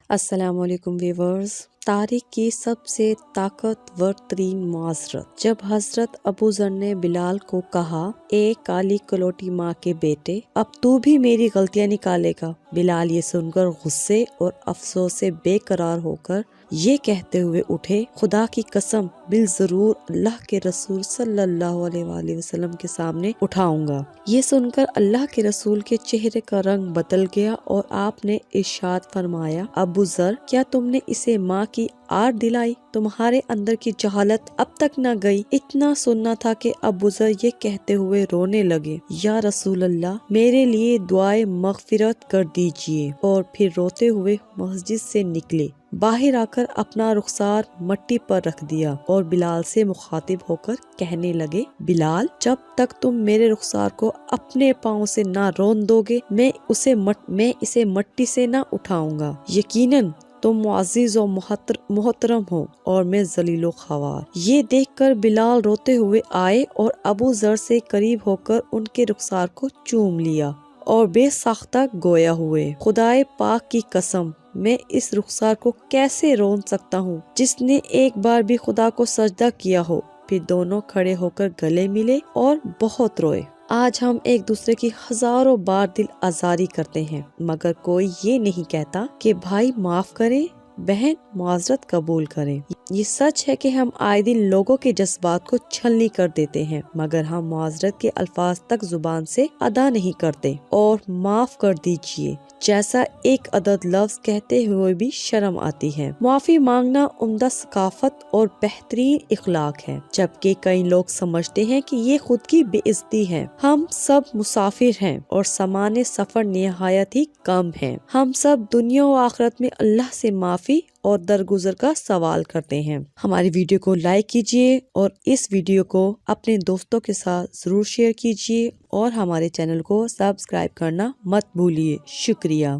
अस्सलाम वालेकुम व्यूवर्स। तारीख की सबसे ताकतवर तरीन माजरत। जब हजरत अबू जर ने बिलाल को कहा, ए काली कलोटी माँ के बेटे, अब तू भी मेरी गलतियाँ निकालेगा। बिलाल ये सुनकर गुस्से और अफसोस से बेकरार होकर ये कहते हुए उठे, खुदा की कसम, बिल जरूर अल्लाह के रसूल सल्लल्लाहु अलैहि वसल्लम के सामने उठाऊंगा। ये सुनकर अल्लाह के रसूल के चेहरे का रंग बदल गया और आपने इरशाद फरमाया, अबू जर, क्या तुमने इसे माँ की आड़ दिलाई? तुम्हारे अंदर की जहालत अब तक न गई? इतना सुनना था कि अबू जर ये कहते हुए रोने लगे, या रसूल अल्लाह, मेरे लिए दुआए मगफिरत कर दीजिए। और फिर रोते हुए मस्जिद से निकले। बाहर आकर अपना रुखसार मट्टी पर रख दिया और बिलाल से मुखातिब होकर कहने लगे, बिलाल, जब तक तुम मेरे रुखसार को अपने पाँव से ना रोन दोगे, मैं इसे मट्टी से ना उठाऊंगा। यकीनन तुम मुअज़्ज़िज़ और मोहतरम हो और मैं ज़लीलो ख़वार। ये देखकर बिलाल रोते हुए आए और अबू जर से करीब होकर उनके रुखसार को चूम लिया और बेसाख्ता गोया हुए, खुदाए पाक की कसम, मैं इस रुखसार को कैसे रोन सकता हूँ जिसने एक बार भी खुदा को सजदा किया हो। फिर दोनों खड़े होकर गले मिले और बहुत रोए। आज हम एक दूसरे की हजारों बार दिल आजारी करते हैं, मगर कोई ये नहीं कहता कि भाई माफ करें, बहन माजरत कबूल करें। ये सच है कि हम आए दिन लोगों के जज्बात को छलनी कर देते हैं, मगर हम माजरत के अल्फाज तक जुबान से अदा नहीं करते और माफ कर दीजिए जैसा एक अदद लफ्ज कहते हुए भी शर्म आती है। माफी मांगना उम्दा सकाफत और बेहतरीन इखलाक है, जबकि कई लोग समझते हैं कि ये खुद की बेइज्जती है। हम सब मुसाफिर हैं और सामान सफर निहायत ही कम है। हम सब दुनिया और आखिरत में अल्लाह से माफी और दरगुजर का सवाल करते हैं। हमारी वीडियो को लाइक कीजिए और इस वीडियो को अपने दोस्तों के साथ जरूर शेयर कीजिए और हमारे चैनल को सब्सक्राइब करना मत भूलिए। शुक्रिया।